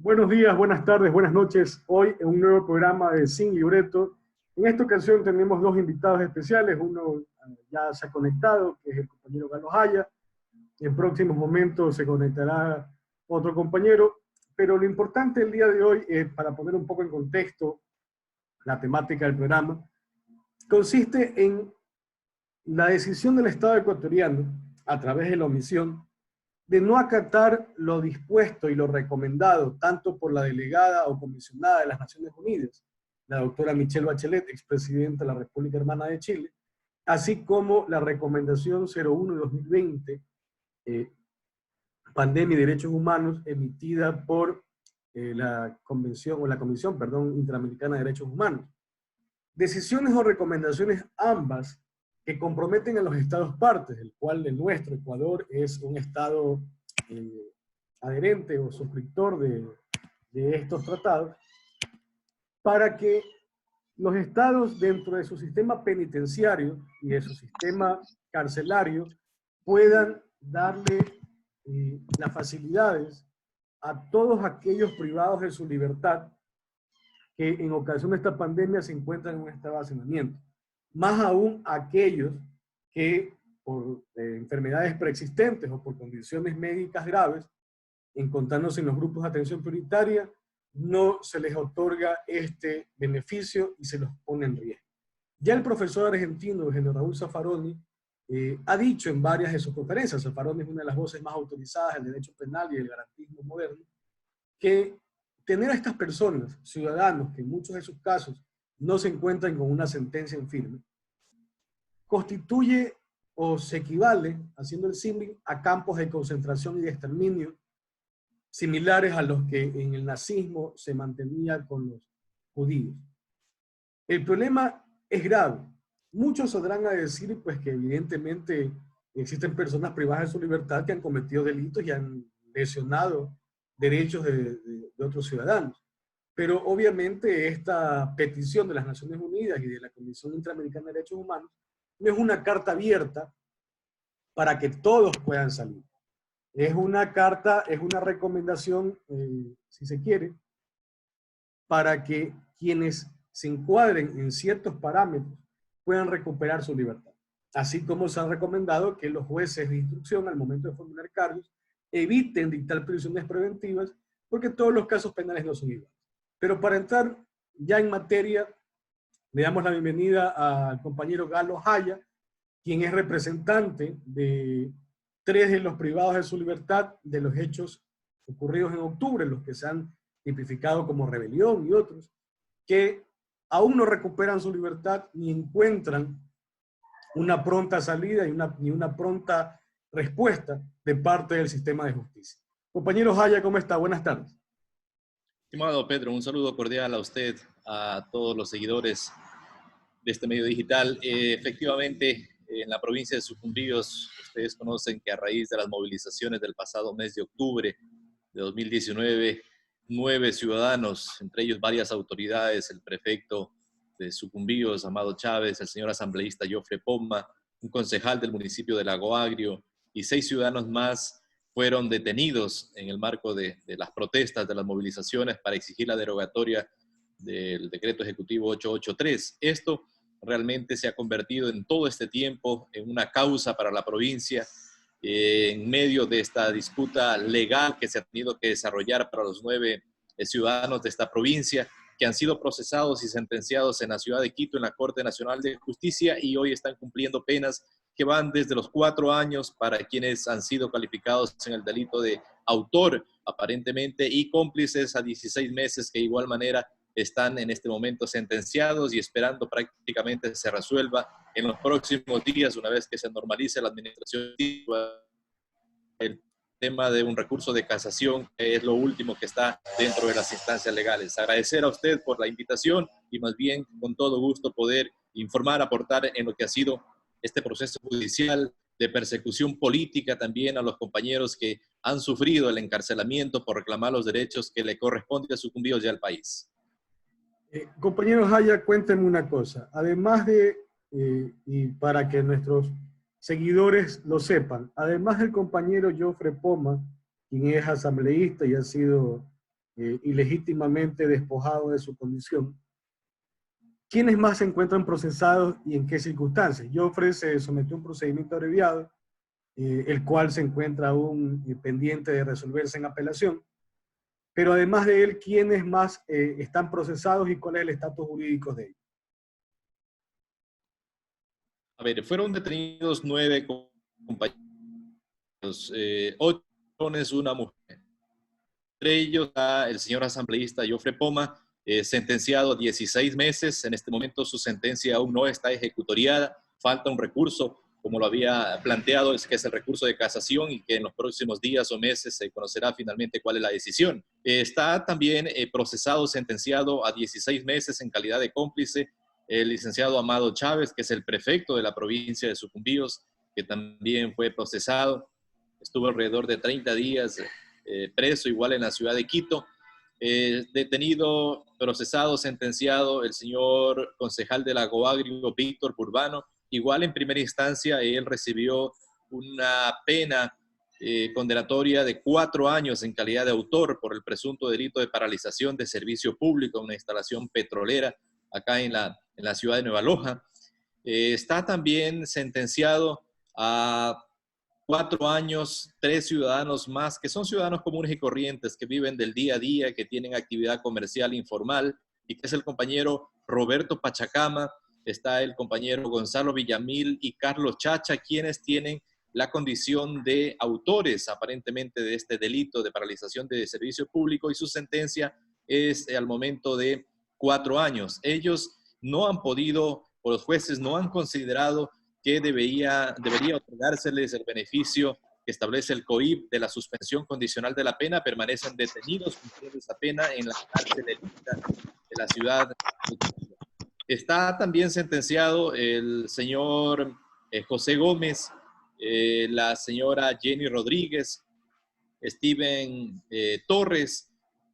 Buenos días, buenas tardes, buenas noches. Hoy en un nuevo programa de Sin Libreto. En esta ocasión tenemos dos invitados especiales. Uno ya se ha conectado, que es el compañero Carlos Haya. En próximos momentos se conectará otro compañero. Pero lo importante el día de hoy, para poner un poco en contexto la temática del programa, consiste en la decisión del Estado ecuatoriano, a través de la omisión, de no acatar lo dispuesto y lo recomendado tanto por la delegada o comisionada de las Naciones Unidas, la doctora Michelle Bachelet, expresidenta de la República Hermana de Chile, así como la recomendación 01 de 2020, Pandemia y Derechos Humanos, emitida por la Comisión Interamericana de Derechos Humanos. Decisiones o recomendaciones ambas que comprometen a los estados partes, el cual el nuestro, Ecuador, es un estado adherente o suscriptor de estos tratados, para que los estados dentro de su sistema penitenciario y de su sistema carcelario puedan darle las facilidades a todos aquellos privados de su libertad que en ocasión de esta pandemia se encuentran en un estado de hacinamiento. Más aún aquellos que por enfermedades preexistentes o por condiciones médicas graves, encontrándose en los grupos de atención prioritaria, no se les otorga este beneficio y se los pone en riesgo. Ya el profesor argentino, Eugenio Raúl Zaffaroni, ha dicho en varias de sus conferencias, Zaffaroni es una de las voces más autorizadas del derecho penal y del garantismo moderno, que tener a estas personas, ciudadanos, que en muchos de sus casos no se encuentran con una sentencia en firme, constituye o se equivale, haciendo el símil, a campos de concentración y de exterminio similares a los que en el nazismo se mantenía con los judíos. El problema es grave. Muchos saldrán a decir pues, que evidentemente existen personas privadas de su libertad que han cometido delitos y han lesionado derechos de otros ciudadanos. Pero obviamente esta petición de las Naciones Unidas y de la Comisión Interamericana de Derechos Humanos no es una carta abierta para que todos puedan salir. Es una carta, es una recomendación, si se quiere, para que quienes se encuadren en ciertos parámetros puedan recuperar su libertad. Así como se ha recomendado que los jueces de instrucción al momento de formular cargos eviten dictar prisiones preventivas porque todos los casos penales no son iguales. Pero para entrar ya en materia, le damos la bienvenida al compañero Galo Haya, quien es representante de 3 de los privados de su libertad de los hechos ocurridos en octubre, los que se han tipificado como rebelión y otros, que aún no recuperan su libertad ni encuentran una pronta salida ni una pronta respuesta de parte del sistema de justicia. Compañero Haya, ¿cómo está? Buenas tardes. Estimado Pedro, un saludo cordial a usted, a todos los seguidores de este medio digital. Efectivamente, en la provincia de Sucumbíos, ustedes conocen que a raíz de las movilizaciones del pasado mes de octubre de 2019, 9 ciudadanos, entre ellos varias autoridades, el prefecto de Sucumbíos, Amado Chávez, el señor asambleísta Jofre Pomma, un concejal del municipio de Lago Agrio y 6 ciudadanos más fueron detenidos en el marco de las protestas, de las movilizaciones para exigir la derogatoria del decreto ejecutivo 883. Esto realmente se ha convertido en todo este tiempo en una causa para la provincia, en medio de esta disputa legal que se ha tenido que desarrollar para los 9 ciudadanos de esta provincia, que han sido procesados y sentenciados en la ciudad de Quito, en la Corte Nacional de Justicia, y hoy están cumpliendo penas que van desde los 4 años para quienes han sido calificados en el delito de autor, aparentemente, y cómplices a 16 meses, que de igual manera están en este momento sentenciados y esperando prácticamente se resuelva en los próximos días, una vez que se normalice la administración, el tema de un recurso de casación, que es lo último que está dentro de las instancias legales. Agradecer a usted por la invitación y más bien con todo gusto poder informar, aportar en lo que ha sido este proceso judicial de persecución política también a los compañeros que han sufrido el encarcelamiento por reclamar los derechos que le corresponden a Sucumbíos y al país. Compañero Haya, cuéntenme una cosa. Además de, y para que nuestros seguidores lo sepan, además del compañero Jofre Pomma, quien es asambleísta y ha sido ilegítimamente despojado de su condición. ¿Quiénes más se encuentran procesados y en qué circunstancias? Joffre se sometió a un procedimiento abreviado, el cual se encuentra aún pendiente de resolverse en apelación. Pero además de él, ¿quiénes más están procesados y cuál es el estatus jurídico de ellos? A ver, fueron detenidos 9 compañeros, 8 varones, una mujer. Entre ellos está el señor asambleísta Joffre Poma, sentenciado a 16 meses. En este momento su sentencia aún no está ejecutoriada. Falta un recurso, como lo había planteado, que es el recurso de casación y que en los próximos días o meses se conocerá finalmente cuál es la decisión. Está también procesado, sentenciado a 16 meses en calidad de cómplice el licenciado Amado Chávez, que es el prefecto de la provincia de Sucumbíos, que también fue procesado. Estuvo alrededor de 30 días preso, igual en la ciudad de Quito. Detenido, procesado, sentenciado el señor concejal de la Goagrio, Víctor Burbano. Igual en primera instancia él recibió una pena condenatoria de 4 años en calidad de autor por el presunto delito de paralización de servicio público en una instalación petrolera acá en la ciudad de Nueva Loja. Está también sentenciado a 4 años, 3 ciudadanos más, que son ciudadanos comunes y corrientes, que viven del día a día, que tienen actividad comercial informal, y que es el compañero Roberto Pachacama, está el compañero Gonzalo Villamil y Carlos Chacha, quienes tienen la condición de autores, aparentemente, de este delito de paralización de servicio público, y su sentencia es al momento de 4 años. Ellos no han podido, o los jueces no han considerado que debería otorgárseles el beneficio que establece el COIP de la suspensión condicional de la pena. Permanecen detenidos cumpliendo esa pena en la cárcel de la ciudad de Quito. Está también sentenciado el señor José Gómez, la señora Jenny Rodríguez, Steven Torres,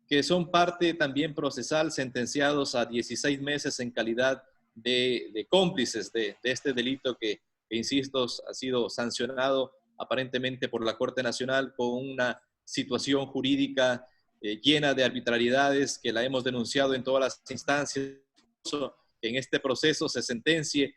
que son parte también procesal, sentenciados a 16 meses en calidad de cómplices de este delito que, insisto, ha sido sancionado aparentemente por la Corte Nacional con una situación jurídica llena de arbitrariedades que la hemos denunciado en todas las instancias. En este proceso se sentencie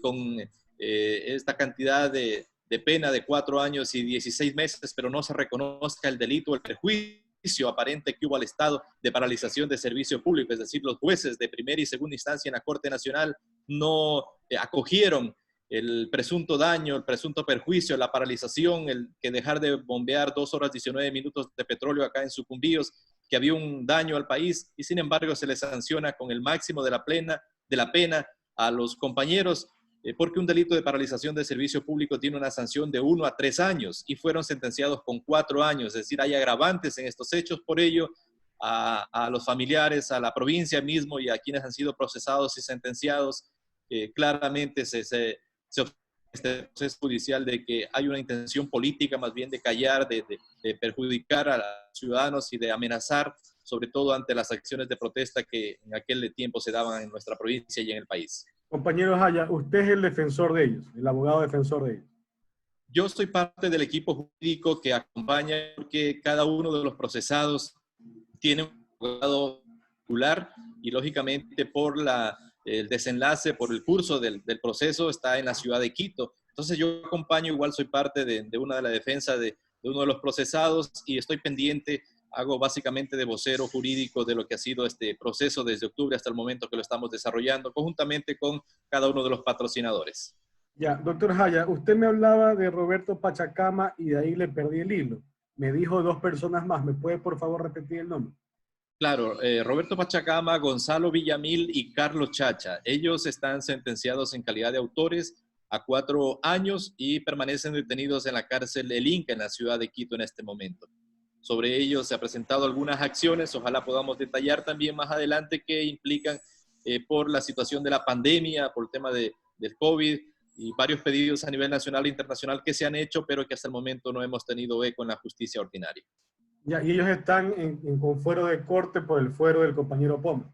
con esta cantidad de pena de 4 años y 16 meses, pero no se reconozca el delito, el perjuicio aparente que hubo al Estado de paralización de servicio público. Es decir, los jueces de primera y segunda instancia en la Corte Nacional no acogieron el presunto daño, el presunto perjuicio, la paralización, el que dejar de bombear 2 horas 19 minutos de petróleo acá en Sucumbíos, que había un daño al país, y sin embargo se les sanciona con el máximo de la pena a los compañeros, porque un delito de paralización de servicio público tiene una sanción de 1 a 3 años y fueron sentenciados con 4 años. Es decir, hay agravantes en estos hechos. Por ello, a los familiares, a la provincia mismo y a quienes han sido procesados y sentenciados, claramente se este proceso judicial de que hay una intención política más bien de callar, de perjudicar a los ciudadanos y de amenazar, sobre todo ante las acciones de protesta que en aquel tiempo se daban en nuestra provincia y en el país. Compañero Jaya, usted es el defensor de ellos, el abogado defensor de ellos. Yo soy parte del equipo jurídico que acompaña, porque cada uno de los procesados tiene un abogado particular y lógicamente por el desenlace, por el curso del proceso está en la ciudad de Quito. Entonces yo acompaño, igual soy parte de una de la defensa de uno de los procesados y estoy pendiente, hago básicamente de vocero jurídico de lo que ha sido este proceso desde octubre hasta el momento que lo estamos desarrollando, conjuntamente con cada uno de los patrocinadores. Ya, doctor Jaya, usted me hablaba de Roberto Pachacama y de ahí le perdí el hilo. Me dijo 2 personas más. ¿Me puede, por favor, repetir el nombre? Claro, Roberto Pachacama, Gonzalo Villamil y Carlos Chacha. Ellos están sentenciados en calidad de autores a 4 años y permanecen detenidos en la cárcel El Inca en la ciudad de Quito en este momento. Sobre ellos se han presentado algunas acciones, ojalá podamos detallar también más adelante, que implican por la situación de la pandemia, por el tema del COVID y varios pedidos a nivel nacional e internacional que se han hecho, pero que hasta el momento no hemos tenido eco en la justicia ordinaria. Ya, y ellos están con fuero de corte por el fuero del compañero Poma.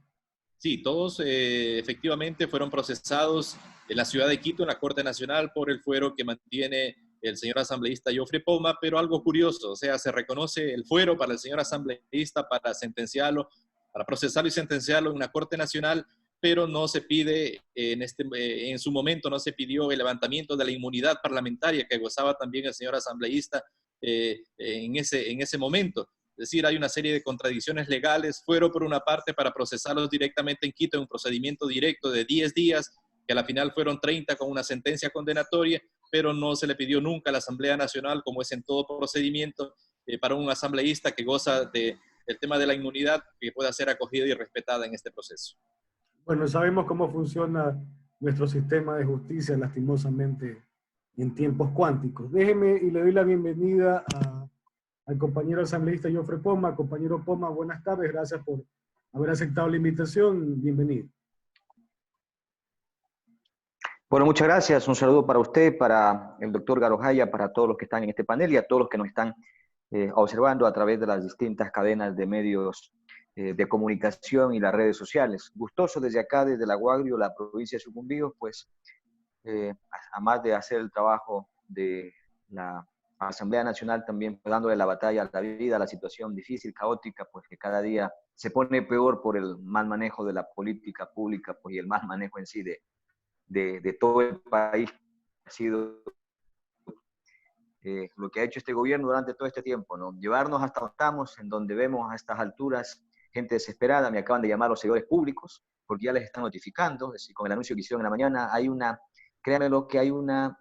Sí, todos efectivamente fueron procesados en la ciudad de Quito, en la Corte Nacional, por el fuero que mantiene el señor asambleísta Jofre Poma, pero algo curioso, o sea, se reconoce el fuero para el señor asambleísta para sentenciarlo, para procesarlo y sentenciarlo en una Corte Nacional, pero no se pide, en su momento no se pidió el levantamiento de la inmunidad parlamentaria que gozaba también el señor asambleísta en ese momento. Es decir, hay una serie de contradicciones legales, fuero por una parte para procesarlos directamente en Quito en un procedimiento directo de 10 días, que a la final fueron 30 con una sentencia condenatoria, pero no se le pidió nunca a la Asamblea Nacional, como es en todo procedimiento, para un asambleísta que goza del tema de la inmunidad, que pueda ser acogida y respetada en este proceso. Bueno, sabemos cómo funciona nuestro sistema de justicia, lastimosamente, en tiempos cuánticos. Déjeme y le doy la bienvenida al compañero asambleísta Jofre Poma. Compañero Poma, buenas tardes, gracias por haber aceptado la invitación. Bienvenido. Bueno, muchas gracias. Un saludo para usted, para el doctor Garojaya, para todos los que están en este panel y a todos los que nos están observando a través de las distintas cadenas de medios de comunicación y las redes sociales. Gustoso desde acá, desde La Guagrio, la provincia de Sucumbíos, pues, además de hacer el trabajo de la Asamblea Nacional, también dándole la batalla a la vida, a la situación difícil, caótica, pues que cada día se pone peor por el mal manejo de la política pública, pues, y el mal manejo en sí de todo el país. Ha sido lo que ha hecho este gobierno durante todo este tiempo, ¿no? Llevarnos hasta donde estamos, en donde vemos a estas alturas gente desesperada. Me acaban de llamar los servidores públicos, porque ya les están notificando, es decir, con el anuncio que hicieron en la mañana, hay una, créanmelo, que hay una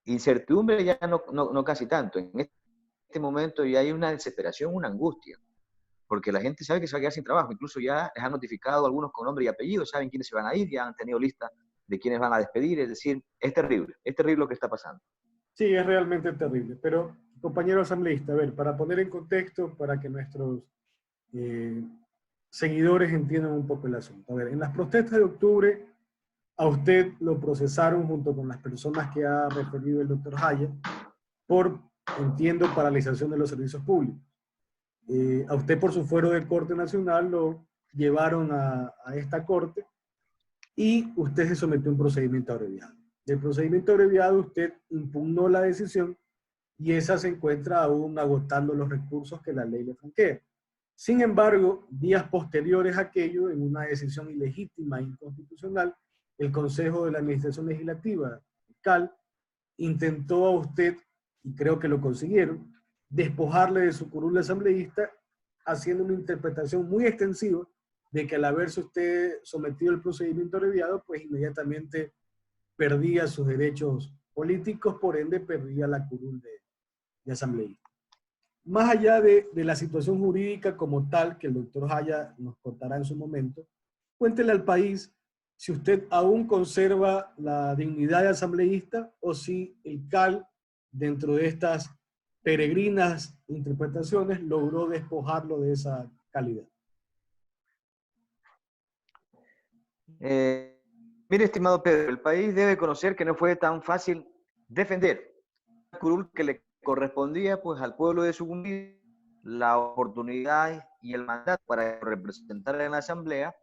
incertidumbre, ya no casi tanto. En este momento ya hay una desesperación, una angustia, porque la gente sabe que se va a quedar sin trabajo. Incluso ya les han notificado algunos con nombre y apellido, saben quiénes se van a ir, ya han tenido lista de quiénes van a despedir. Es decir, es terrible lo que está pasando. Sí, es realmente terrible. Pero, compañero asambleísta, a ver, para poner en contexto, para que nuestros seguidores entiendan un poco el asunto. A ver, en las protestas de octubre, a usted lo procesaron junto con las personas que ha referido el doctor Haya por, entiendo, paralización de los servicios públicos. A usted por su fuero de Corte Nacional lo llevaron a esta Corte y usted se sometió a un procedimiento abreviado. Del procedimiento abreviado usted impugnó la decisión y esa se encuentra aún agotando los recursos que la ley le franquea. Sin embargo, días posteriores a aquello, en una decisión ilegítima e inconstitucional, el Consejo de la Administración Legislativa, CAL, intentó a usted, y creo que lo consiguieron, despojarle de su curul de asambleísta, haciendo una interpretación muy extensiva de que al haberse usted sometido al procedimiento abreviado, pues inmediatamente perdía sus derechos políticos, por ende perdía la curul de asambleísta. Más allá de la situación jurídica como tal, que el doctor Haya nos contará en su momento, cuéntele al país si usted aún conserva la dignidad de asambleísta o si el CAL, dentro de estas peregrinas interpretaciones, logró despojarlo de esa calidad. Mire, estimado Pedro, el país debe conocer que no fue tan fácil defender la curul que le correspondía pues al pueblo de Sucumbíos, la oportunidad y el mandato para representar en la asamblea.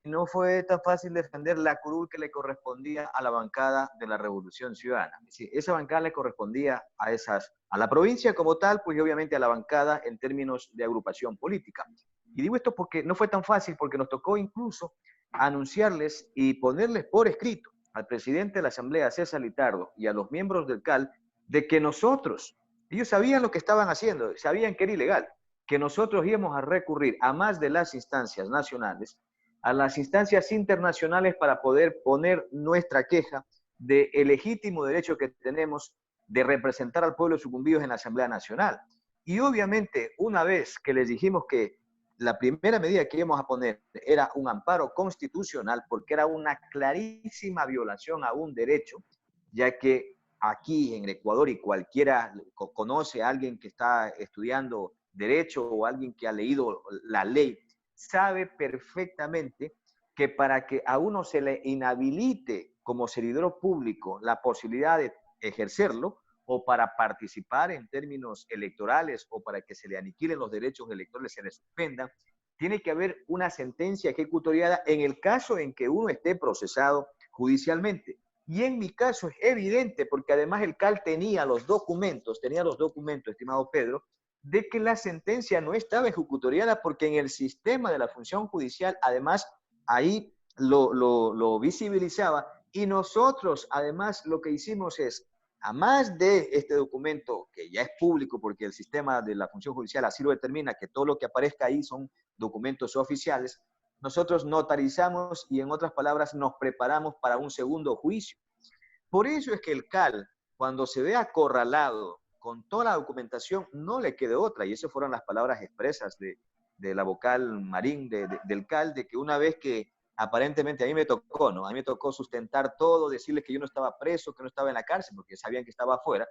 No fue tan fácil defender la curul que le correspondía a la bancada de la Revolución Ciudadana. Es decir, esa bancada le correspondía a la provincia como tal, pues y obviamente a la bancada en términos de agrupación política. Y digo esto porque no fue tan fácil, porque nos tocó incluso anunciarles y ponerles por escrito al presidente de la Asamblea, César Litardo, y a los miembros del CAL, de que ellos sabían lo que estaban haciendo, sabían que era ilegal, que nosotros íbamos a recurrir a más de las instancias nacionales, a las instancias internacionales para poder poner nuestra queja del legítimo derecho que tenemos de representar al pueblo de Sucumbíos en la Asamblea Nacional. Y obviamente, una vez que les dijimos que la primera medida que íbamos a poner era un amparo constitucional, porque era una clarísima violación a un derecho, ya que aquí en Ecuador, y cualquiera conoce a alguien que está estudiando derecho o alguien que ha leído la ley, sabe perfectamente que para que a uno se le inhabilite como servidor público la posibilidad de ejercerlo o para participar en términos electorales o para que se le aniquilen los derechos electorales, se le suspendan, tiene que haber una sentencia ejecutoriada en el caso en que uno esté procesado judicialmente. Y en mi caso es evidente, porque además el CAL tenía los documentos, estimado Pedro, de que la sentencia no estaba ejecutoriada, porque en el sistema de la función judicial, además, ahí lo visibilizaba. Y nosotros, además, lo que hicimos es, a más de este documento, que ya es público, porque el sistema de la función judicial así lo determina, que todo lo que aparezca ahí son documentos oficiales, nosotros notarizamos y, en otras palabras, nos preparamos para un segundo juicio. Por eso es que el CAL, cuando se ve acorralado con toda la documentación, no le quede otra, y esas fueron las palabras expresas de la vocal Marín del CAL, de que una vez que aparentemente a mí me tocó, ¿no? A mí me tocó sustentar todo, decirles que yo no estaba preso, que no estaba en la cárcel, porque sabían que estaba afuera.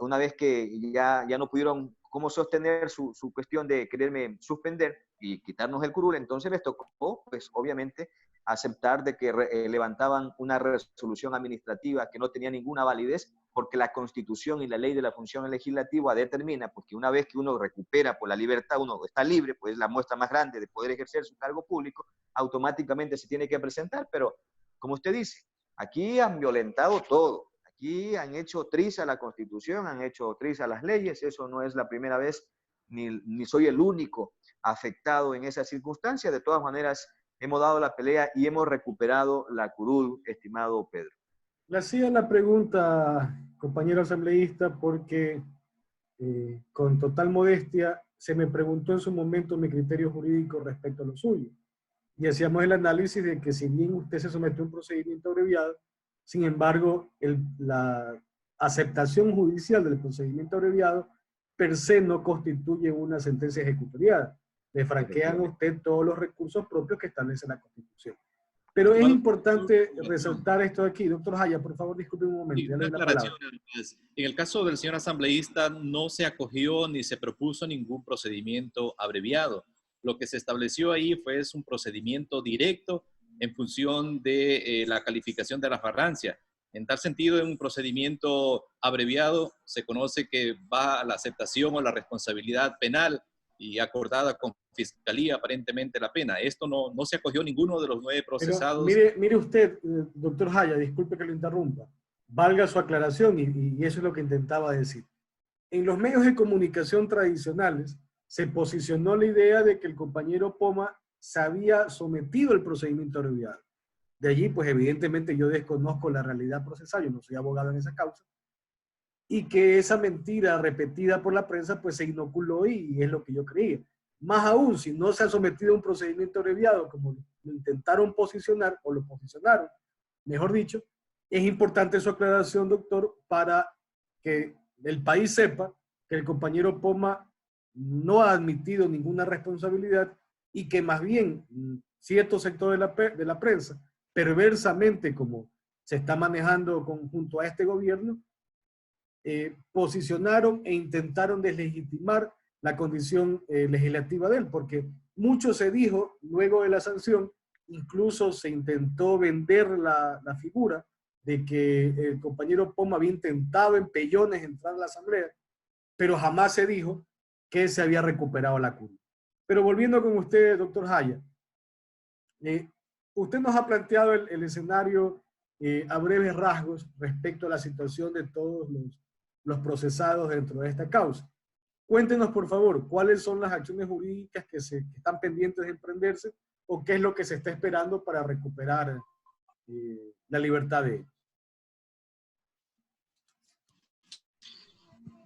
Una vez que ya no pudieron cómo sostener su cuestión de quererme suspender y quitarnos el curul, entonces les tocó, pues obviamente, aceptar de que levantaban una resolución administrativa que no tenía ninguna validez, porque la Constitución y la ley de la función legislativa determina, porque una vez que uno recupera por la libertad, uno está libre, pues es la muestra más grande de poder ejercer su cargo público, automáticamente se tiene que presentar. Pero, como usted dice, aquí han violentado todo. Aquí han hecho trizas a la Constitución, han hecho trizas a las leyes. Eso no es la primera vez, ni soy el único afectado en esa circunstancia. De todas maneras, hemos dado la pelea y hemos recuperado la curul, estimado Pedro. Le hacía la pregunta, compañero asambleísta, porque con total modestia se me preguntó en su momento mi criterio jurídico respecto a lo suyo. Y hacíamos el análisis de que, si bien usted se sometió a un procedimiento abreviado, sin embargo, la aceptación judicial del procedimiento abreviado per se no constituye una sentencia ejecutoriada. Le franquean a usted todos los recursos propios que establece la Constitución. Pero es importante resaltar esto de aquí. Doctor Jaya, por favor, disculpe un momento. Sí, una aclaración. En el caso del señor asambleísta, no se acogió ni se propuso ningún procedimiento abreviado. Lo que se estableció ahí fue un procedimiento directo en función de la calificación de la flagrancia. En tal sentido, en un procedimiento abreviado se conoce que va a la aceptación o la responsabilidad penal y acordada con fiscalía aparentemente la pena. Esto no se acogió ninguno de los 9 procesados. Pero mire usted, doctor Jaya, disculpe que lo interrumpa. Valga su aclaración, y eso es lo que intentaba decir. En los medios de comunicación tradicionales se posicionó la idea de que el compañero Poma se había sometido al procedimiento abreviado. De allí, pues evidentemente yo desconozco la realidad procesal, yo no soy abogado en esa causa, y que esa mentira repetida por la prensa pues se inoculó, y es lo que yo creía. Más aún, si no se ha sometido a un procedimiento abreviado, como lo intentaron posicionar, o lo posicionaron, mejor dicho, es importante su aclaración, doctor, para que el país sepa que el compañero Poma no ha admitido ninguna responsabilidad, y que más bien cierto sector de la prensa, perversamente como se está manejando junto a este gobierno, posicionaron e intentaron deslegitimar la condición legislativa de él, porque mucho se dijo luego de la sanción, incluso se intentó vender la figura de que el compañero Poma había intentado en pellones entrar a la asamblea, pero jamás se dijo que se había recuperado la curva. Pero volviendo con usted, doctor Jaya, usted nos ha planteado el escenario a breves rasgos respecto a la situación de todos los procesados dentro de esta causa. Cuéntenos, por favor, cuáles son las acciones jurídicas que están pendientes de emprenderse, o qué es lo que se está esperando para recuperar la libertad de ellos.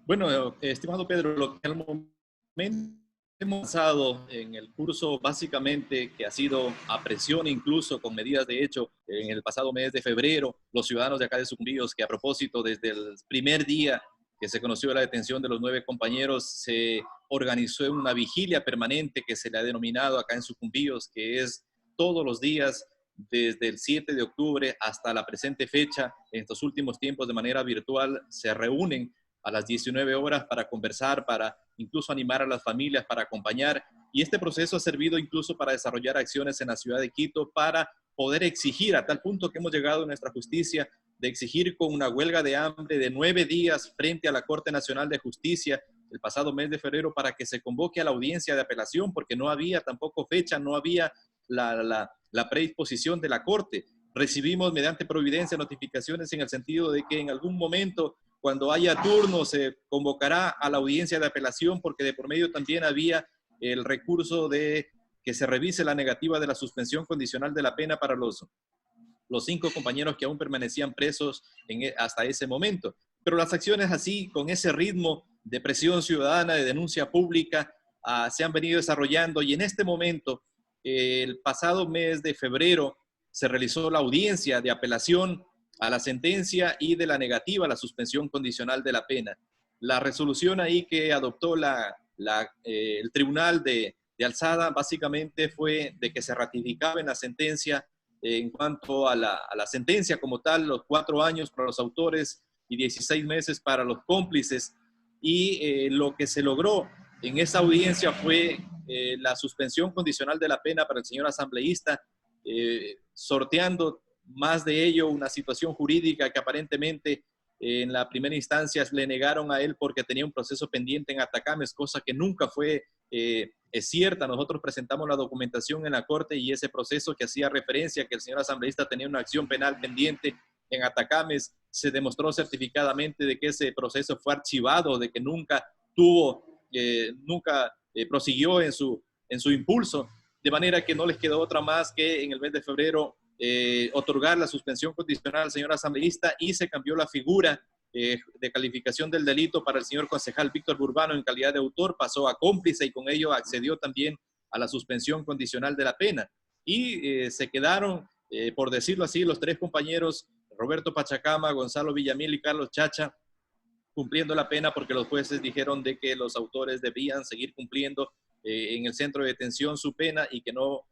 Bueno, estimado Pedro, lo que al momento hemos avanzado en el curso, básicamente, que ha sido a presión, incluso con medidas de hecho, en el pasado mes de febrero, los ciudadanos de acá de Sucumbíos, que a propósito, desde el primer día que se conoció la detención de los 9 compañeros, se organizó una vigilia permanente que se le ha denominado acá en Sucumbíos, que es todos los días, desde el 7 de octubre hasta la presente fecha. En estos últimos tiempos, de manera virtual, se reúnen a las 19 horas para conversar, para incluso animar a las familias, para acompañar. Y este proceso ha servido incluso para desarrollar acciones en la ciudad de Quito, para poder exigir, a tal punto que hemos llegado en nuestra justicia, de exigir con una huelga de hambre de 9 días frente a la Corte Nacional de Justicia el pasado mes de febrero, para que se convoque a la audiencia de apelación, porque no había tampoco fecha, no había la predisposición de la Corte. recibimos mediante providencia notificaciones en el sentido de que en algún momento, cuando haya turno, se convocará a la audiencia de apelación, porque de por medio también había el recurso de que se revise la negativa de la suspensión condicional de la pena para los 5 compañeros que aún permanecían presos hasta ese momento. Pero las acciones así, con ese ritmo de presión ciudadana, de denuncia pública, se han venido desarrollando, y en este momento, el pasado mes de febrero, se realizó la audiencia de apelación a la sentencia y de la negativa a la suspensión condicional de la pena. La resolución ahí que adoptó el Tribunal de Alzada básicamente fue de que se ratificaba en la sentencia en cuanto a la sentencia como tal, los 4 años para los autores y 16 meses para los cómplices. Y lo que se logró en esa audiencia fue la suspensión condicional de la pena para el señor asambleísta, sorteando más de ello una situación jurídica que aparentemente en la primera instancia le negaron a él porque tenía un proceso pendiente en Atacames, cosa que nunca fue es cierta. Nosotros presentamos la documentación en la corte y ese proceso que hacía referencia que el señor asambleísta tenía una acción penal pendiente en Atacames, se demostró certificadamente de que ese proceso fue archivado, de que nunca prosiguió en su impulso, de manera que no les quedó otra más que en el mes de febrero otorgar la suspensión condicional al señor asambleísta, y se cambió la figura de calificación del delito para el señor concejal Víctor Burbano en calidad de autor, pasó a cómplice y con ello accedió también a la suspensión condicional de la pena. Y se quedaron, por decirlo así, los 3 compañeros, Roberto Pachacama, Gonzalo Villamil y Carlos Chacha, cumpliendo la pena porque los jueces dijeron de que los autores debían seguir cumpliendo en el centro de detención su pena y que no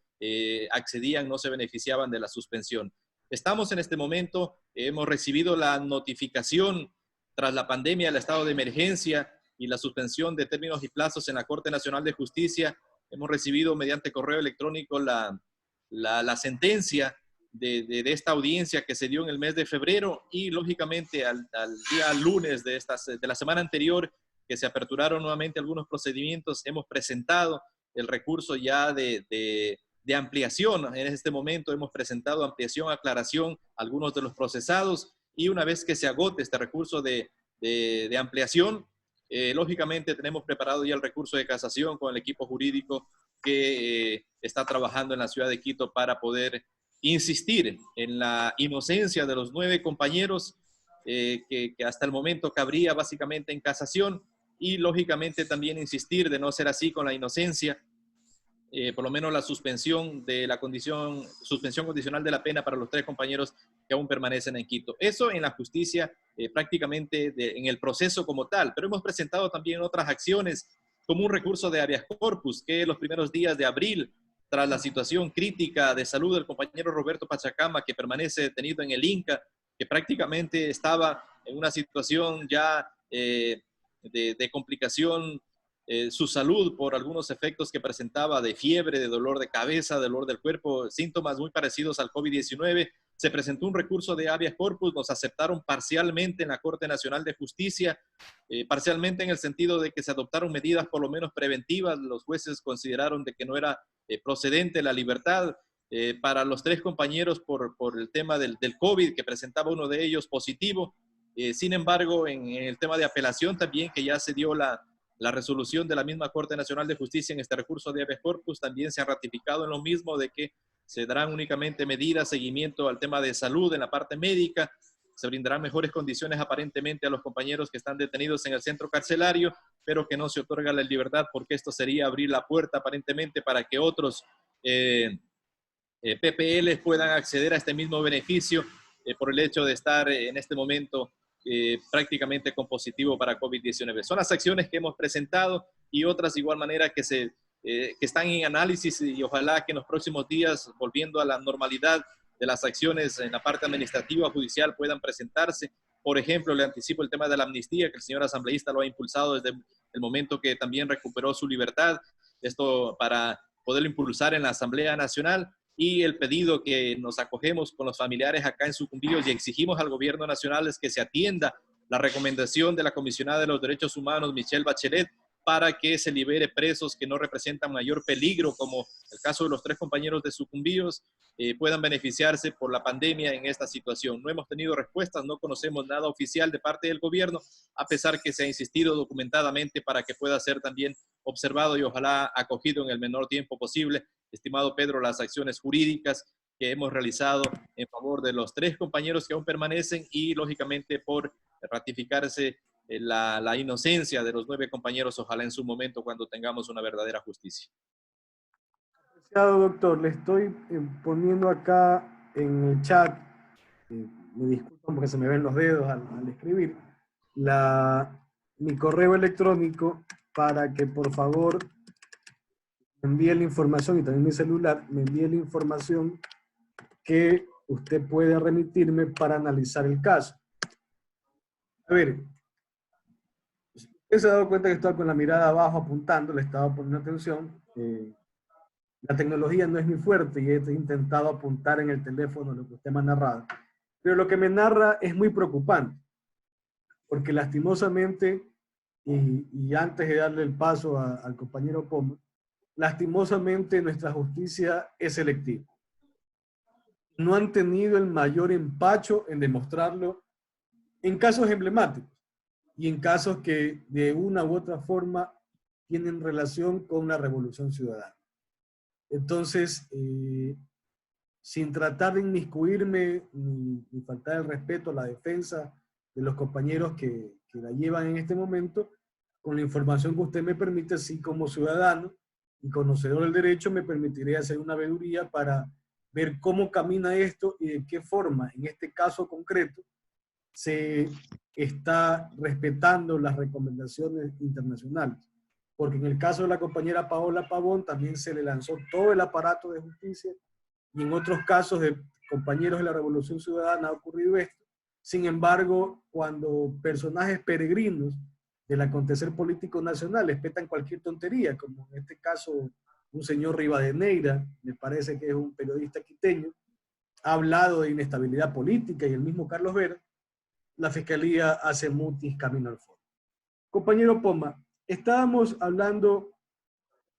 accedían, no se beneficiaban de la suspensión. Estamos en este momento, hemos recibido la notificación tras la pandemia, el estado de emergencia y la suspensión de términos y plazos en la Corte Nacional de Justicia. Hemos recibido mediante correo electrónico la sentencia de esta audiencia que se dio en el mes de febrero, y lógicamente al día lunes de la semana anterior, que se aperturaron nuevamente algunos procedimientos, hemos presentado el recurso ya de ampliación. En este momento hemos presentado ampliación, aclaración a algunos de los procesados, y una vez que se agote este recurso de ampliación, lógicamente tenemos preparado ya el recurso de casación con el equipo jurídico que está trabajando en la ciudad de Quito para poder insistir en la inocencia de los 9 compañeros que hasta el momento cabría básicamente en casación, y lógicamente también insistir, de no ser así, con la inocencia, por lo menos la suspensión condicional de la pena para los 3 compañeros que aún permanecen en Quito. Eso en la justicia, prácticamente en el proceso como tal, pero hemos presentado también otras acciones, como un recurso de habeas corpus, que los primeros días de abril, tras la situación crítica de salud del compañero Roberto Pachacama, que permanece detenido en el Inca, que prácticamente estaba en una situación ya de complicación, su salud por algunos efectos que presentaba de fiebre, de dolor de cabeza, de dolor del cuerpo, síntomas muy parecidos al COVID-19. Se presentó un recurso de habeas corpus, nos aceptaron parcialmente en la Corte Nacional de Justicia, parcialmente en el sentido de que se adoptaron medidas por lo menos preventivas. Los jueces consideraron de que no era procedente la libertad para los 3 compañeros por el tema del COVID, que presentaba uno de ellos positivo. Sin embargo, en el tema de apelación también, que ya se dio la resolución de la misma Corte Nacional de Justicia en este recurso de habeas corpus, también se ha ratificado en lo mismo, de que se darán únicamente medidas, seguimiento al tema de salud en la parte médica, se brindarán mejores condiciones aparentemente a los compañeros que están detenidos en el centro carcelario, pero que no se otorga la libertad, porque esto sería abrir la puerta aparentemente para que otros PPL puedan acceder a este mismo beneficio por el hecho de estar en este momento prácticamente con positivo para COVID-19. Son las acciones que hemos presentado y otras de igual manera que están en análisis, y ojalá que en los próximos días, volviendo a la normalidad de las acciones en la parte administrativa judicial, puedan presentarse. Por ejemplo, le anticipo el tema de la amnistía, que el señor asambleísta lo ha impulsado desde el momento que también recuperó su libertad, esto para poderlo impulsar en la Asamblea Nacional, y el pedido que nos acogemos con los familiares acá en Sucumbíos y exigimos al gobierno nacional es que se atienda la recomendación de la comisionada de los derechos humanos, Michelle Bachelet, para que se libere presos que no representan mayor peligro, como el caso de los 3 compañeros de Sucumbíos, puedan beneficiarse por la pandemia en esta situación. No hemos tenido respuestas, no conocemos nada oficial de parte del gobierno, a pesar que se ha insistido documentadamente para que pueda ser también observado y ojalá acogido en el menor tiempo posible. Estimado Pedro, las acciones jurídicas que hemos realizado en favor de los 3 compañeros que aún permanecen y, lógicamente, por ratificarse la inocencia de los 9 compañeros, ojalá en su momento cuando tengamos una verdadera justicia. Apreciado doctor, le estoy poniendo acá en el chat, me disculpan porque se me ven los dedos al escribir, mi correo electrónico para que por favor me envíe la información, y también mi celular, me envíe la información que usted puede remitirme para analizar el caso. A ver, usted se ha dado cuenta que estaba con la mirada abajo apuntando, le estaba poniendo atención. La tecnología no es mi fuerte y he intentado apuntar en el teléfono lo que usted me ha narrado. Pero lo que me narra es muy preocupante, porque lastimosamente, y antes de darle el paso al compañero Poma, lastimosamente nuestra justicia es selectiva. No han tenido el mayor empacho en demostrarlo en casos emblemáticos y en casos que de una u otra forma tienen relación con la Revolución Ciudadana. Entonces, sin tratar de inmiscuirme ni faltar el respeto a la defensa de los compañeros que la llevan en este momento, con la información que usted me permite, sí, como ciudadano y conocedor del derecho, me permitiré hacer una veeduría para ver cómo camina esto y de qué forma, en este caso concreto, se está respetando las recomendaciones internacionales. Porque en el caso de la compañera Paola Pavón también se le lanzó todo el aparato de justicia, y en otros casos de compañeros de la Revolución Ciudadana ha ocurrido esto. Sin embargo, cuando personajes peregrinos del acontecer político nacional respetan cualquier tontería, como en este caso un señor Rivadeneira, me parece que es un periodista quiteño, ha hablado de inestabilidad política, y el mismo Carlos Vera, la Fiscalía hace mutis camino al fondo. Compañero Poma, estábamos hablando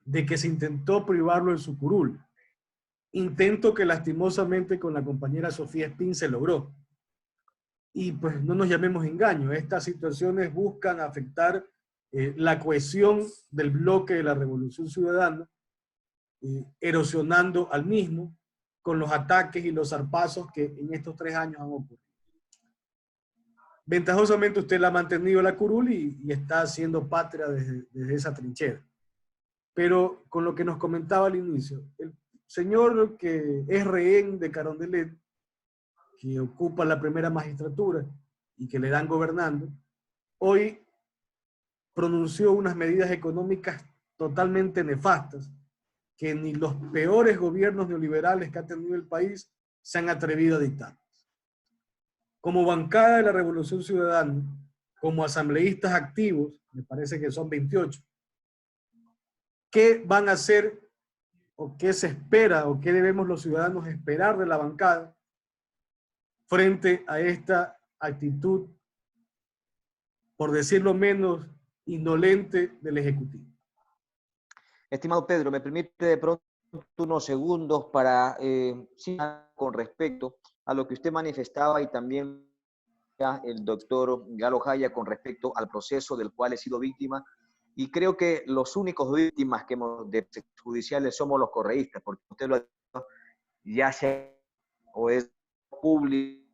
de que se intentó privarlo en su curul. Intento que lastimosamente con la compañera Sofía Espín se logró. Y pues no nos llamemos engaño, estas situaciones buscan afectar la cohesión del bloque de la Revolución Ciudadana, erosionando al mismo con los ataques y los zarpazos que en estos 3 años han ocurrido. Ventajosamente usted la ha mantenido la curul y está haciendo patria desde esa trinchera. Pero con lo que nos comentaba al inicio, el señor que es rehén de Carondelet, que ocupa la primera magistratura y que le dan gobernando, hoy pronunció unas medidas económicas totalmente nefastas que ni los peores gobiernos neoliberales que ha tenido el país se han atrevido a dictar. Como bancada de la Revolución Ciudadana, como asambleístas activos, me parece que son 28, ¿qué van a hacer o qué se espera o qué debemos los ciudadanos esperar de la bancada frente a esta actitud, por decirlo menos, indolente del Ejecutivo? Estimado Pedro, me permite de pronto unos segundos para, con respecto a lo que usted manifestaba y también el doctor Galo Jaya con respecto al proceso del cual he sido víctima. Y creo que los únicos víctimas que hemos de judiciales somos los correístas, porque usted lo ha dicho, ya sea o es público,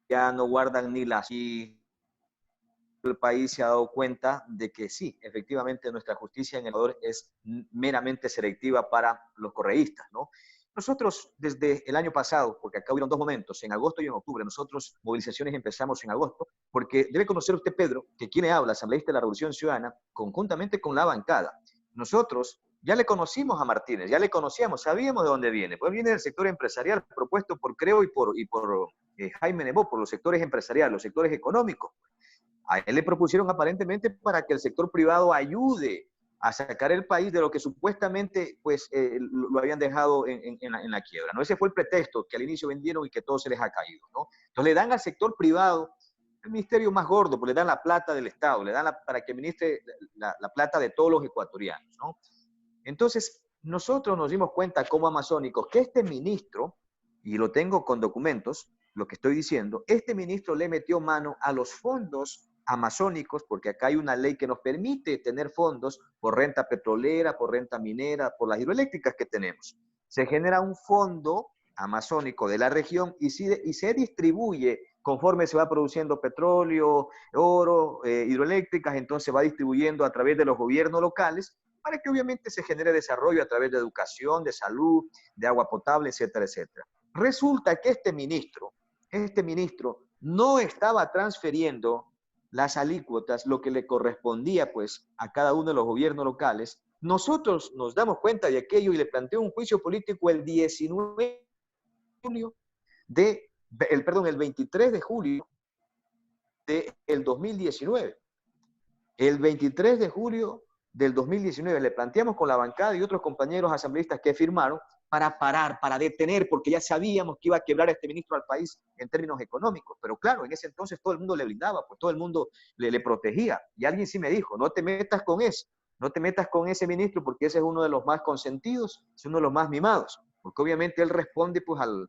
ya no guardan ni las... El país se ha dado cuenta de que sí, efectivamente nuestra justicia en el Ecuador es meramente selectiva para los correístas, ¿no? Nosotros desde el año pasado, porque acá hubieron 2 momentos, en agosto y en octubre, nosotros movilizaciones empezamos en agosto, porque debe conocer usted, Pedro, que quien habla, asambleísta de la Revolución Ciudadana, conjuntamente con la bancada. Nosotros ya le conocimos a Martínez, ya le conocíamos, sabíamos de dónde viene, pues viene del sector empresarial propuesto por Creo y por Jaime Nebot, por los sectores empresariales, los sectores económicos. A él le propusieron aparentemente para que el sector privado ayude a sacar el país de lo que supuestamente pues, lo habían dejado en la quiebra, ¿no? Ese fue el pretexto que al inicio vendieron y que todo se les ha caído, ¿no? Entonces le dan al sector privado el ministerio más gordo, pues le dan la plata del Estado, le dan para que administre la plata de todos los ecuatorianos, ¿no? Entonces, nosotros nos dimos cuenta como amazónicos que este ministro, y lo tengo con documentos, lo que estoy diciendo, este ministro le metió mano a los fondos amazónicos, porque acá hay una ley que nos permite tener fondos por renta petrolera, por renta minera, por las hidroeléctricas que tenemos. Se genera un fondo amazónico de la región y se distribuye conforme se va produciendo petróleo, oro, hidroeléctricas, entonces se va distribuyendo a través de los gobiernos locales para que obviamente se genere desarrollo a través de educación, de salud, de agua potable, etcétera, etcétera. Resulta que este ministro no estaba transfiriendo las alícuotas, lo que le correspondía pues a cada uno de los gobiernos locales. Nosotros nos damos cuenta de aquello y le planteó un juicio político el 19 de julio el 23 de julio del 2019. El 23 de julio del 2019 le planteamos con la bancada y otros compañeros asambleístas que firmaron para parar, para detener, porque ya sabíamos que iba a quebrar este ministro al país en términos económicos. Pero claro, en ese entonces todo el mundo le blindaba, pues todo el mundo le protegía. Y alguien sí me dijo, no te metas con ese, no te metas con ese ministro porque ese es uno de los más consentidos, es uno de los más mimados, porque obviamente él responde pues al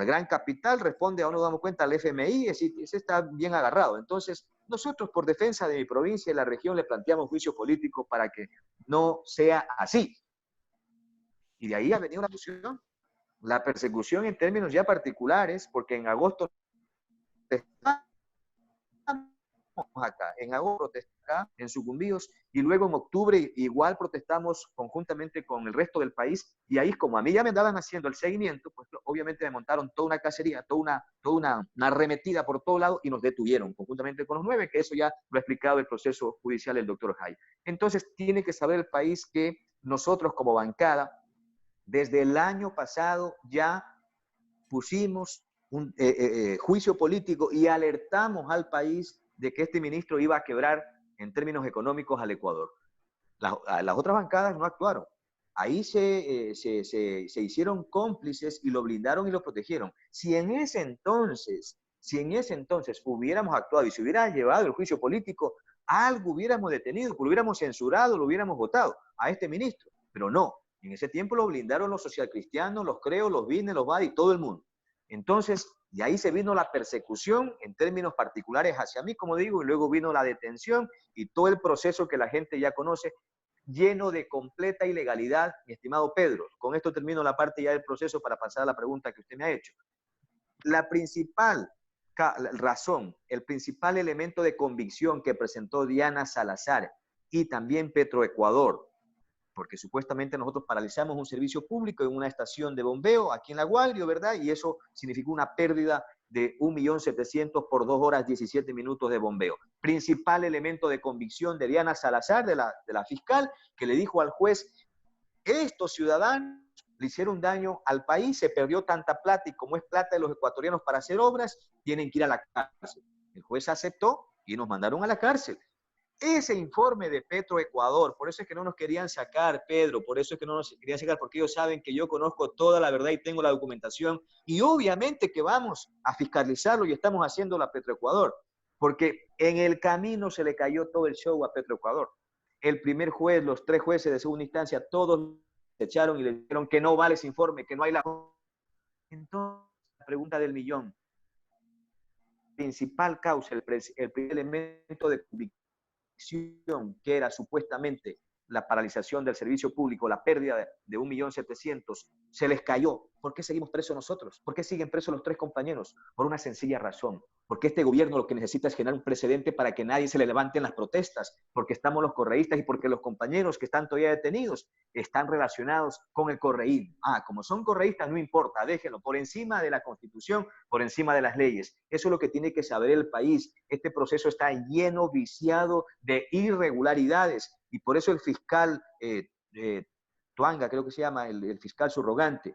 gran capital, responde, ahora nos damos cuenta, al FMI, ese está bien agarrado. Entonces, nosotros por defensa de mi provincia y la región le planteamos juicio político para que no sea así. Y de ahí ha venido la persecución en términos ya particulares, porque en agosto protestamos acá, en agosto protestamos acá, en Sucumbíos, y luego en octubre igual protestamos conjuntamente con el resto del país, y ahí como a mí ya me andaban haciendo el seguimiento, pues obviamente me montaron toda una cacería, toda una arremetida por todo lado, y nos detuvieron conjuntamente con los 9, que eso ya lo ha explicado el proceso judicial del doctor Jai. Entonces tiene que saber el país que nosotros como bancada, desde el año pasado ya pusimos un juicio político y alertamos al país de que este ministro iba a quebrar en términos económicos al Ecuador. Las otras bancadas no actuaron. Ahí se hicieron cómplices y lo blindaron y lo protegieron. Si en ese entonces hubiéramos actuado y se hubiera llevado el juicio político, algo hubiéramos detenido, lo hubiéramos censurado, lo hubiéramos votado a este ministro. Pero no. En ese tiempo lo blindaron los socialcristianos, los CREO, los BINE, los BAD y todo el mundo. Entonces, de ahí se vino la persecución en términos particulares hacia mí, como digo, y luego vino la detención y todo el proceso que la gente ya conoce, lleno de completa ilegalidad, mi estimado Pedro. Con esto termino la parte ya del proceso para pasar a la pregunta que usted me ha hecho. La principal razón, el principal elemento de convicción que presentó Diana Salazar y también Petroecuador, porque supuestamente nosotros paralizamos un servicio público en una estación de bombeo aquí en La Guagrio, ¿verdad? Y eso significó una pérdida de 1.700.000 por 2 horas 17 minutos de bombeo. Principal elemento de convicción de Diana Salazar, de la fiscal, que le dijo al juez, estos ciudadanos le hicieron daño al país, se perdió tanta plata y como es plata de los ecuatorianos para hacer obras, tienen que ir a la cárcel. El juez aceptó y nos mandaron a la cárcel. Ese informe de Petroecuador, por eso es que no nos querían sacar, Pedro, por eso es que no nos querían sacar, porque ellos saben que yo conozco toda la verdad y tengo la documentación, y obviamente que vamos a fiscalizarlo y estamos haciendo la Petroecuador, porque en el camino se le cayó todo el show a Petroecuador. El primer juez, los 3 jueces de segunda instancia, todos se echaron y le dijeron que no vale ese informe, que no hay la... Entonces, la pregunta del millón, principal causa, el primer elemento de que era supuestamente la paralización del servicio público, la pérdida de 1.700.000, se les cayó. ¿Por qué seguimos presos nosotros? ¿Por qué siguen presos los 3 compañeros? Por una sencilla razón. Porque este gobierno lo que necesita es generar un precedente para que nadie se le levante en las protestas, porque estamos los correístas y porque los compañeros que están todavía detenidos están relacionados con el correísmo. Como son correístas, no importa, déjenlo, por encima de la Constitución, por encima de las leyes. Eso es lo que tiene que saber el país. Este proceso está lleno, viciado de irregularidades, y por eso el fiscal Toanga, creo que se llama, el fiscal subrogante,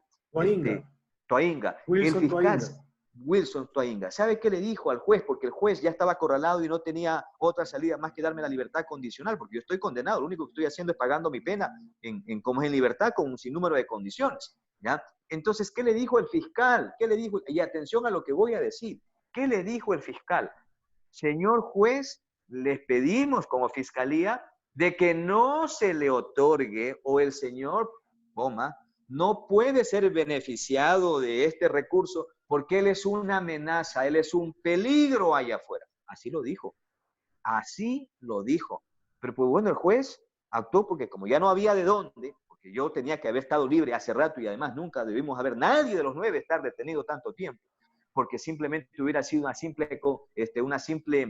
Toinga, Wilson el fiscal Toinga. Wilson Toinga, ¿sabe qué le dijo al juez? Porque el juez ya estaba acorralado y no tenía otra salida más que darme la libertad condicional, porque yo estoy condenado, lo único que estoy haciendo es pagando mi pena como es en libertad con un sinnúmero de condiciones, ¿ya? Entonces, ¿qué le dijo el fiscal? ¿Qué le dijo? Y atención a lo que voy a decir. ¿Qué le dijo el fiscal? señor juez, les pedimos como fiscalía de que no se le otorgue, o el señor Poma no puede ser beneficiado de este recurso porque él es una amenaza, él es un peligro allá afuera. Así lo dijo. Así lo dijo. Pero pues bueno, el juez actuó porque como ya no había de dónde, porque yo tenía que haber estado libre hace rato y además nunca debimos haber nadie de los 9 estar detenido tanto tiempo, porque simplemente hubiera sido una simple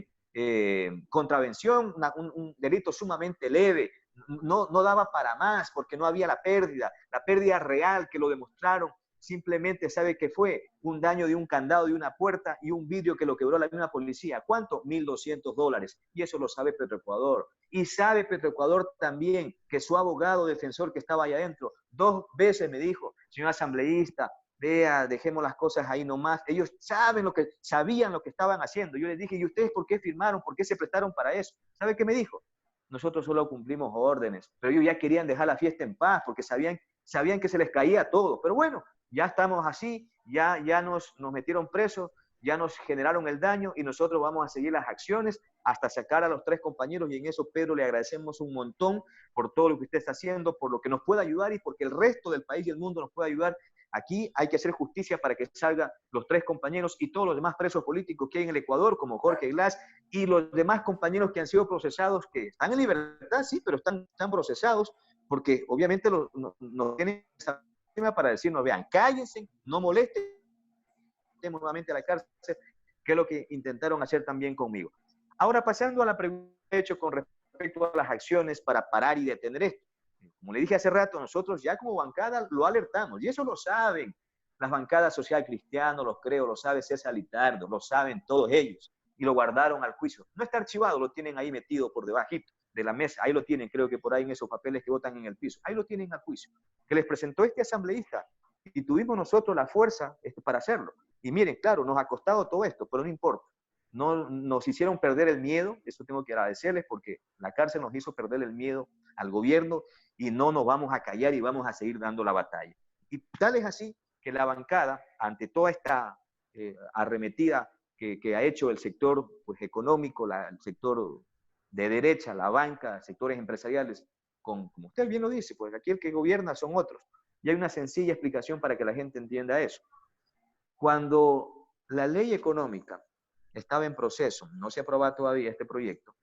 contravención, un delito sumamente leve. No daba para más porque no había la pérdida real que lo demostraron. Simplemente sabe que fue un daño de un candado de una puerta y un vidrio que lo quebró la misma policía. ¿Cuánto? $1,200. Y eso lo sabe Petroecuador. Y sabe Petroecuador también que su abogado defensor que estaba allá adentro 2 veces me dijo, señor asambleísta, vea, dejemos las cosas ahí nomás. Ellos sabían lo que estaban haciendo. Yo les dije, ¿y ustedes por qué firmaron? ¿Por qué se prestaron para eso? ¿Sabe qué me dijo? Nosotros solo cumplimos órdenes, pero ellos ya querían dejar la fiesta en paz porque sabían que se les caía todo. Pero bueno, ya estamos así, ya nos metieron presos, ya nos generaron el daño y nosotros vamos a seguir las acciones hasta sacar a los 3 compañeros y en eso, Pedro, le agradecemos un montón por todo lo que usted está haciendo, por lo que nos puede ayudar y porque el resto del país y el mundo nos puede ayudar. Aquí hay que hacer justicia para que salgan los 3 compañeros y todos los demás presos políticos que hay en el Ecuador, como Jorge Glass, y los demás compañeros que han sido procesados, que están en libertad, sí, pero están procesados, porque obviamente no tienen para decirnos, vean, cállense, no molesten nuevamente a la cárcel, que es lo que intentaron hacer también conmigo. Ahora, pasando a la pregunta que he hecho con respecto a las acciones para parar y detener esto. Como le dije hace rato, nosotros ya como bancada lo alertamos, y eso lo saben las bancadas Social Cristiano, los Creo, lo sabe César Litardo, lo saben todos ellos, y lo guardaron al juicio. No está archivado, lo tienen ahí metido por debajito de la mesa, ahí lo tienen, creo que por ahí en esos papeles que botan en el piso, ahí lo tienen al juicio, que les presentó este asambleísta, y tuvimos nosotros la fuerza para hacerlo. Y miren, claro, nos ha costado todo esto, pero no importa. No nos hicieron perder el miedo, eso tengo que agradecerles porque la cárcel nos hizo perder el miedo al gobierno y no nos vamos a callar y vamos a seguir dando la batalla. Y tal es así que la bancada, ante toda esta arremetida que ha hecho el sector pues, económico, el sector de derecha, la banca, sectores empresariales, como usted bien lo dice, pues aquí el que gobierna son otros. Y hay una sencilla explicación para que la gente entienda eso. Cuando la ley económica estaba en proceso, no se aprobaba todavía este proyecto,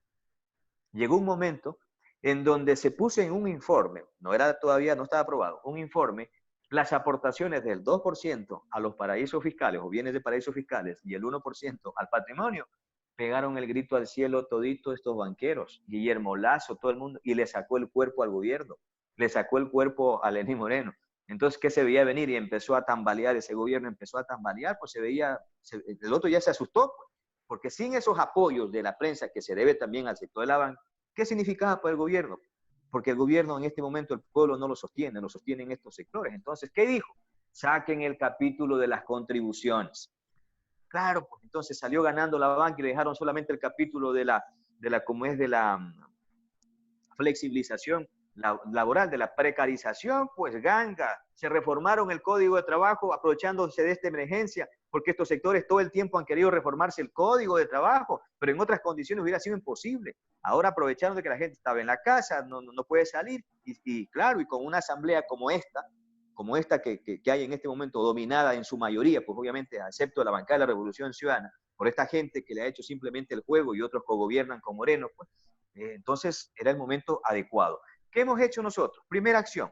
llegó un momento en donde se puso en un informe, no estaba aprobado, un informe, las aportaciones del 2% a los paraísos fiscales o bienes de paraísos fiscales y el 1% al patrimonio, pegaron el grito al cielo todito estos banqueros, Guillermo Lasso, todo el mundo, y le sacó el cuerpo al gobierno, le sacó el cuerpo a Lenín Moreno. Entonces, ¿qué se veía venir? Y empezó a tambalear, ese gobierno empezó a tambalear, pues el otro ya se asustó, pues, porque sin esos apoyos de la prensa, que se debe también al sector de la banca, ¿qué significaba para el gobierno? Porque el gobierno en este momento, el pueblo no lo sostienen estos sectores. Entonces, ¿qué dijo? Saquen el capítulo de las contribuciones. Claro, pues entonces salió ganando la banca y le dejaron solamente el capítulo de la flexibilización laboral, de la precarización, pues ganga. Se reformaron el Código de Trabajo aprovechándose de esta emergencia, porque estos sectores todo el tiempo han querido reformarse el Código de Trabajo, pero en otras condiciones hubiera sido imposible. Ahora aprovechando de que la gente estaba en la casa, no puede salir, y claro, y con una asamblea como esta que hay en este momento, dominada en su mayoría, pues obviamente, excepto la bancada de la Revolución Ciudadana, por esta gente que le ha hecho simplemente el juego y otros cogobiernan con Moreno, pues entonces era el momento adecuado. ¿Qué hemos hecho nosotros? Primera acción,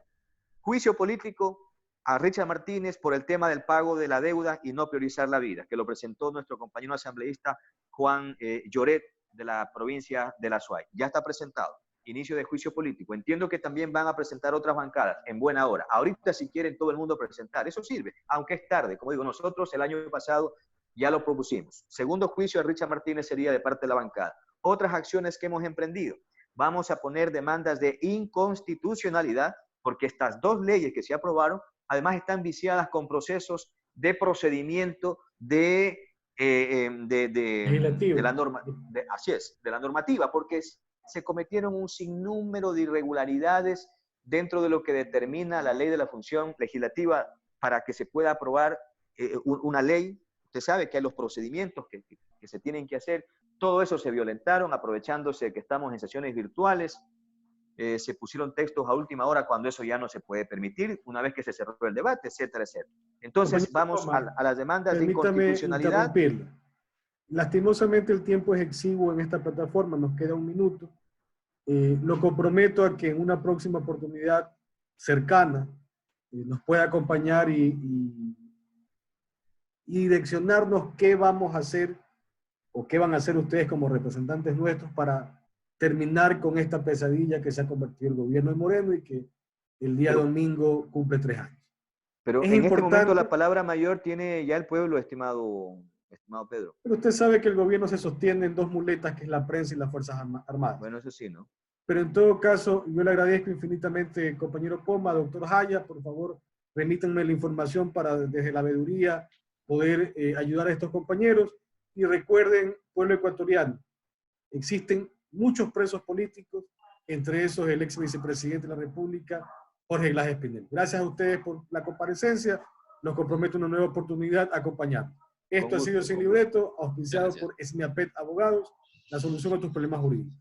juicio político a Richard Martínez por el tema del pago de la deuda y no priorizar la vida, que lo presentó nuestro compañero asambleísta Juan Lloret de la provincia de La Suay. Ya está presentado. Inicio de juicio político. Entiendo que también van a presentar otras bancadas en buena hora. Ahorita si quieren todo el mundo presentar, eso sirve, aunque es tarde. Como digo, nosotros el año pasado ya lo propusimos. Segundo juicio a Richard Martínez sería de parte de la bancada. Otras acciones que hemos emprendido. Vamos a poner demandas de inconstitucionalidad porque estas 2 leyes que se aprobaron además están viciadas con procesos de procedimiento de la normativa, porque se cometieron un sinnúmero de irregularidades dentro de lo que determina la ley de la función legislativa para que se pueda aprobar una ley. Usted sabe que hay los procedimientos que se tienen que hacer Todo eso se violentaron, aprovechándose que estamos en sesiones virtuales. Se pusieron textos a última hora cuando eso ya no se puede permitir, una vez que se cerró el debate, etcétera, etcétera. Entonces, Compañero vamos Poma, a las demandas de permítame inconstitucionalidad. interrumpirlo. Lastimosamente el tiempo es exiguo en esta plataforma, nos queda un minuto. Lo comprometo a que en una próxima oportunidad cercana nos pueda acompañar y direccionarnos qué vamos a hacer o qué van a hacer ustedes como representantes nuestros para terminar con esta pesadilla que se ha convertido el gobierno de Moreno y que el día domingo cumple 3 años. Pero Es en este momento importante, la palabra mayor tiene ya el pueblo, estimado Pedro. pero usted sabe que el gobierno se sostiene en dos muletas, que es la prensa y las Fuerzas Armadas. Bueno, eso sí, ¿no? Pero en todo caso, yo le agradezco infinitamente, compañero Poma, doctor Jaya, por favor, remítanme la información para desde la veeduría poder ayudar a estos compañeros. Y recuerden, pueblo ecuatoriano, existen muchos presos políticos, entre esos el ex vicepresidente de la República, Jorge Glass Espinel. Gracias a ustedes por la comparecencia. Nos comprometo una nueva oportunidad a acompañarnos. Esto ha sido Sin Libreto, auspiciado por SMIAPET Abogados, la solución a tus problemas jurídicos.